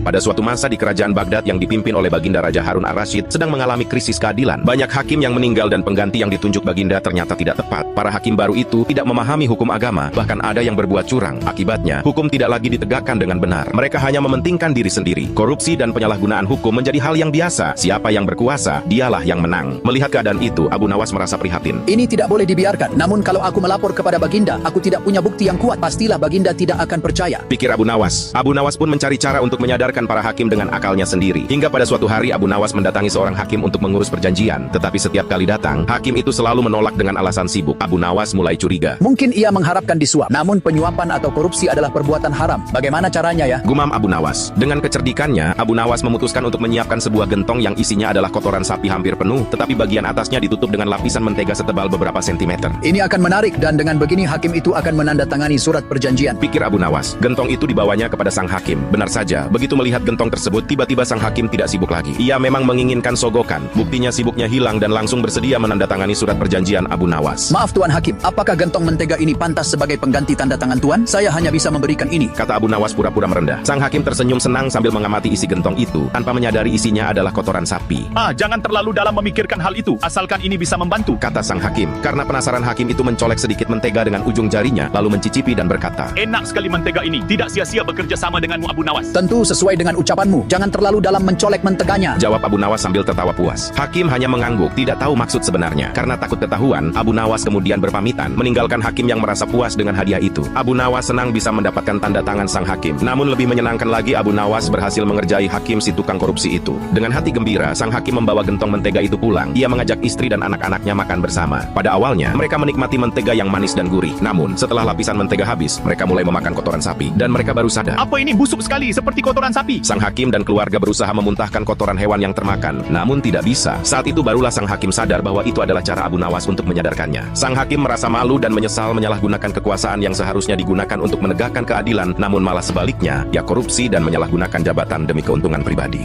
Pada suatu masa di kerajaan Baghdad yang dipimpin oleh Baginda Raja Harun ar-Rasyid sedang mengalami krisis keadilan. Banyak hakim yang meninggal dan pengganti yang ditunjuk Baginda ternyata tidak tepat. Para hakim baru itu tidak memahami hukum agama, bahkan ada yang berbuat curang. Akibatnya, hukum tidak lagi ditegakkan dengan benar. Mereka hanya mementingkan diri sendiri. Korupsi dan penyalahgunaan hukum menjadi hal yang biasa. Siapa yang berkuasa, dialah yang menang. Melihat keadaan itu, Abu Nawas merasa prihatin. Ini tidak boleh dibiarkan. Namun kalau aku melapor kepada Baginda, aku tidak punya bukti yang kuat. Pastilah Baginda tidak akan percaya, pikir Abu Nawas. Abu Nawas pun mencari cara untuk menyadarkan para hakim dengan akalnya sendiri. Hingga pada suatu hari Abu Nawas mendatangi seorang hakim untuk mengurus perjanjian. Tetapi setiap kali datang, hakim itu selalu menolak dengan alasan sibuk. Abu Nawas mulai curiga. Mungkin ia mengharapkan disuap. Namun penyuapan atau korupsi adalah perbuatan haram. Bagaimana caranya ya? Gumam Abu Nawas. Dengan kecerdikannya, Abu Nawas memutuskan untuk menyiapkan sebuah gentong yang isinya adalah kotoran sapi hampir penuh, tetapi bagian atasnya ditutup dengan lapisan mentega setebal beberapa sentimeter. Ini akan menarik dan dengan begini hakim itu akan menandatangani surat perjanjian, pikir Abu Nawas. Gentong itu dibawanya kepada sang hakim. Benar saja, begitu melihat gentong tersebut, tiba-tiba sang hakim tidak sibuk lagi. Ia memang menginginkan sogokan. Buktinya sibuknya hilang dan langsung bersedia menandatangani surat perjanjian Abu Nawas. Maaf Tuan Hakim, apakah gentong mentega ini pantas sebagai pengganti tanda tangan Tuan? Saya hanya bisa memberikan ini, kata Abu Nawas pura-pura merendah. Sang hakim tersenyum senang sambil mengamati isi gentong itu, tanpa menyadari isinya adalah kotoran sapi. Jangan terlalu dalam memikirkan hal itu, asalkan ini bisa membantu, kata sang hakim. Karena penasaran, hakim itu mencolek sedikit mentega dengan ujung jarinya, lalu mencicipi dan berkata, enak sekali mentega ini, tidak sia-sia bekerja sama denganmu Abu Nawas. Tentu sesuai dengan ucapanmu, jangan terlalu dalam mencolek menteganya, jawab Abu Nawas sambil tertawa puas. Hakim hanya mengangguk, tidak tahu maksud sebenarnya. Karena takut ketahuan, Abu Nawas kemudian berpamitan, meninggalkan hakim yang merasa puas dengan hadiah itu. Abu Nawas senang bisa mendapatkan tanda tangan sang hakim. Namun lebih menyenangkan lagi, Abu Nawas berhasil mengerjai hakim si tukang korupsi itu. Dengan hati gembira, sang hakim membawa gentong mentega itu pulang. Ia mengajak istri dan anak-anaknya makan bersama. Pada awalnya, mereka menikmati mentega yang manis dan gurih. Namun, setelah lapisan mentega habis, mereka mulai memakan kotoran sapi. Dan mereka baru sadar, apa ini busuk sekali seperti kotoran sapi. Sang hakim dan keluarga berusaha memuntahkan kotoran hewan yang termakan. Namun tidak bisa. Saat itu barulah sang hakim sadar bahwa itu adalah cara Abu Nawas untuk menyadarkannya. Sang hakim merasa malu dan menyesal menyalahgunakan kekuasaan yang seharusnya digunakan untuk menegakkan keadilan, namun malah sebaliknya, ia korupsi dan menyalahgunakan jabatan demi keuntungan pribadi.